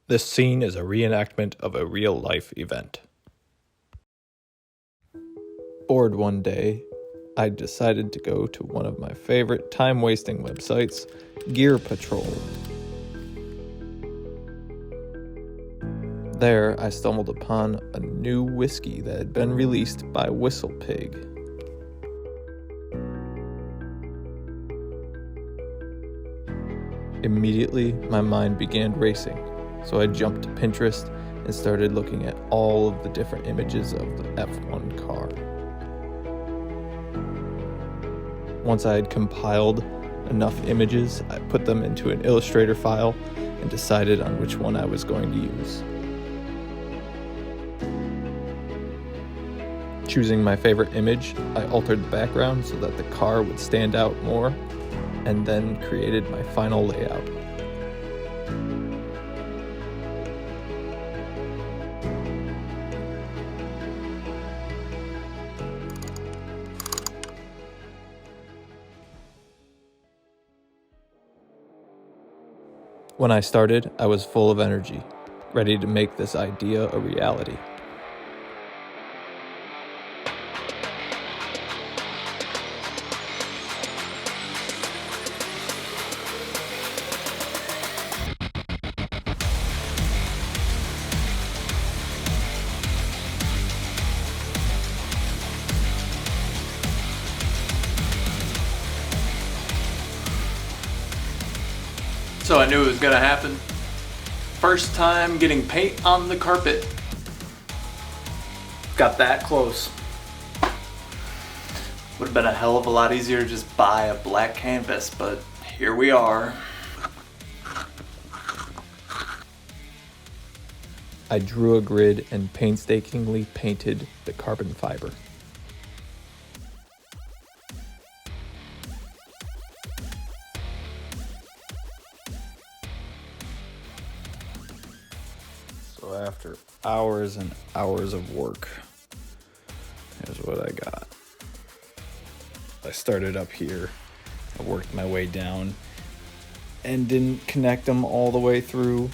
This scene is a reenactment of a real-life event. Bored one day, I decided to go to one of my favorite time-wasting websites, Gear Patrol. There, I stumbled upon a new whiskey that had been released by Whistle Pig. Immediately, my mind began racing, so I jumped to Pinterest and started looking at all of the different images of the F1 car. Once I had compiled enough images, I put them into an Illustrator file and decided on which one I was going to use. Choosing my favorite image, I altered the background so that the car would stand out more, and then created my final layout. When I started, I was full of energy, ready to make this idea a reality. So I knew it was gonna happen. First time getting paint on the carpet. Got that close. Would have been a hell of a lot easier to just buy a black canvas, but here we are. I drew a grid and painstakingly painted the carbon fiber. So after hours and hours of work, here's what I got. I started up here, I worked my way down, and didn't connect them all the way through,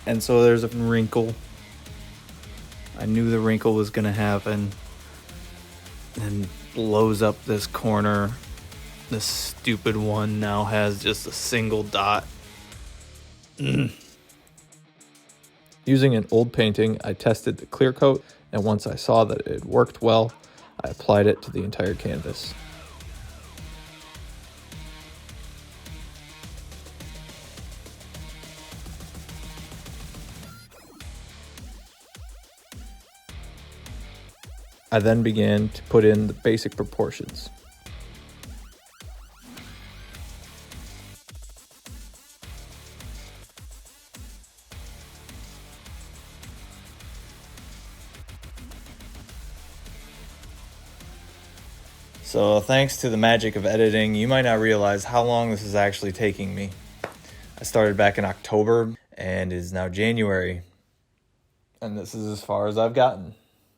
and so there's a wrinkle. I knew the wrinkle was gonna happen, and blows up this corner. This stupid one now has just a single dot. Using an old painting, I tested the clear coat, and once I saw that it worked well, I applied it to the entire canvas. I then began to put in the basic proportions. So thanks to the magic of editing, you might not realize how long this is actually taking me. I started back in October and it is now January. And this is as far as I've gotten.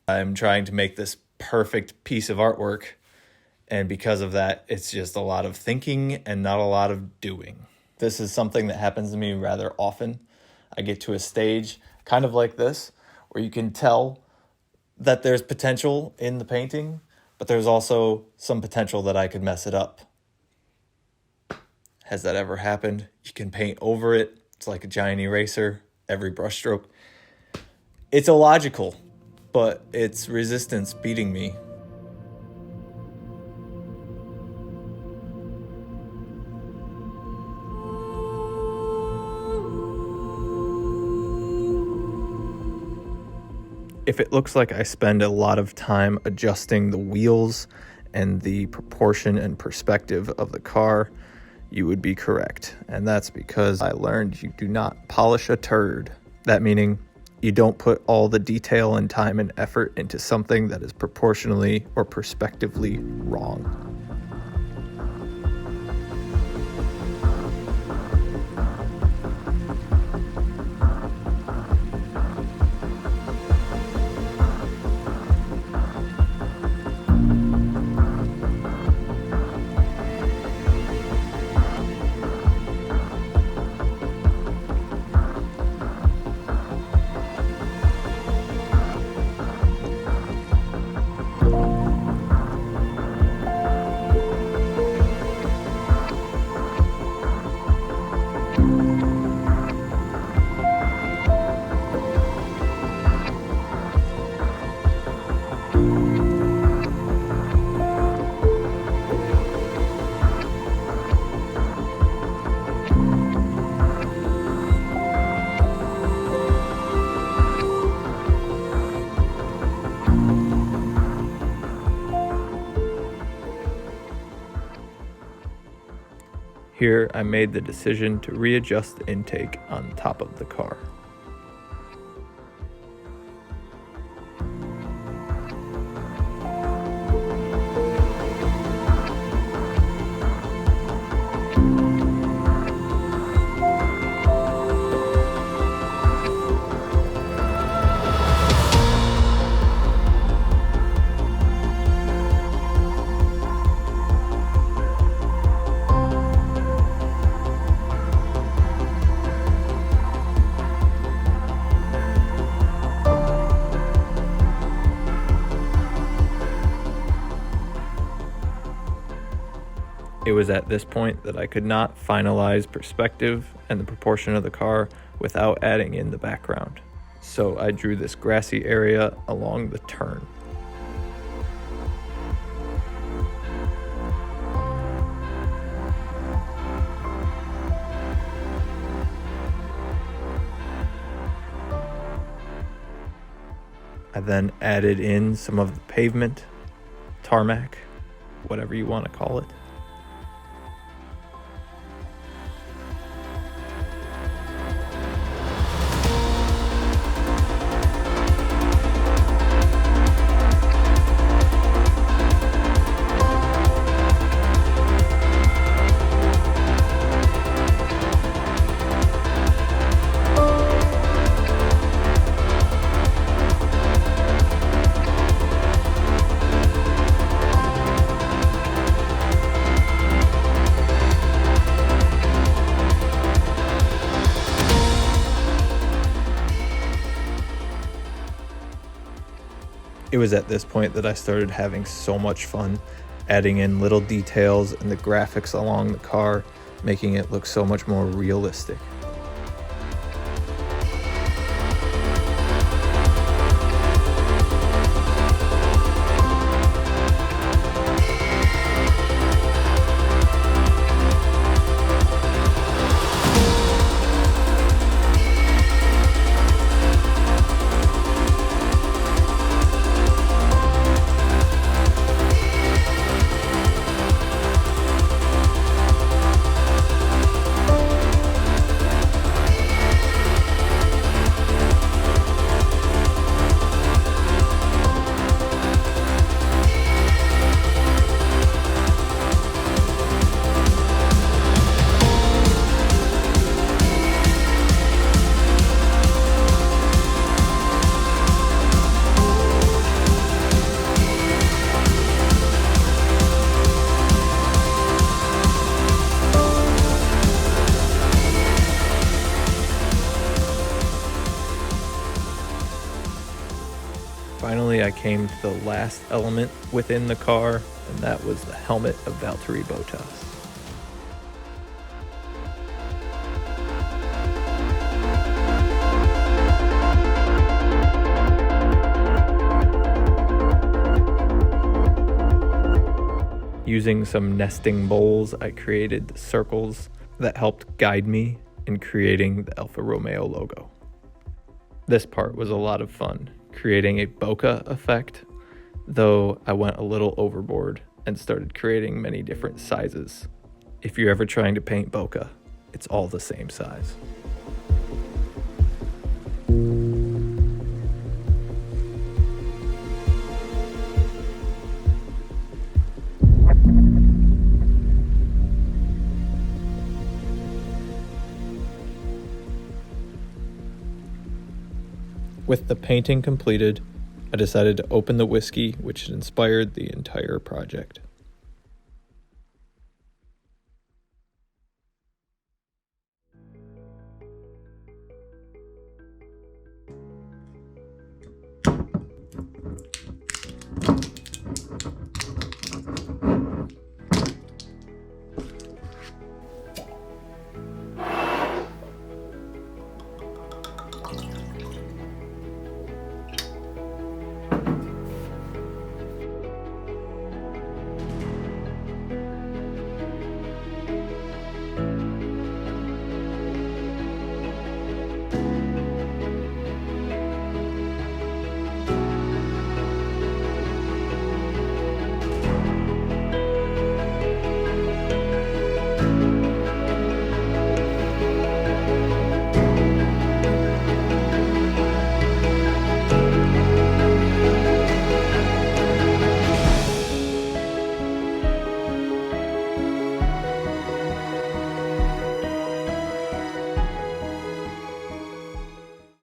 I'm trying to make this perfect piece of artwork. And because of that, it's just a lot of thinking and not a lot of doing. This is something that happens to me rather often. I get to a stage kind of like this, where you can tell that there's potential in the painting, but there's also some potential that I could mess it up. Has that ever happened? You can paint over it. It's like a giant eraser, every brushstroke. It's illogical, but it's resistance beating me. If it looks like I spend a lot of time adjusting the wheels and the proportion and perspective of the car, you would be correct. And that's because I learned you do not polish a turd. That meaning you don't put all the detail and time and effort into something that is proportionally or perspectively wrong. Here, I made the decision to readjust the intake on top of the car. It was at this point that I could not finalize perspective and the proportion of the car without adding in the background. So I drew this grassy area along the turn. I then added in some of the pavement, tarmac, whatever you want to call it. It was at this point that I started having so much fun adding in little details and the graphics along the car, making it look so much more realistic. Finally, I came to the last element within the car, and that was the helmet of Valtteri Bottas. Using some nesting bowls, I created the circles that helped guide me in creating the Alfa Romeo logo. This part was a lot of fun, creating a bokeh effect, though I went a little overboard and started creating many different sizes. If you're ever trying to paint bokeh, it's all the same size. With the painting completed, I decided to open the whiskey which inspired the entire project.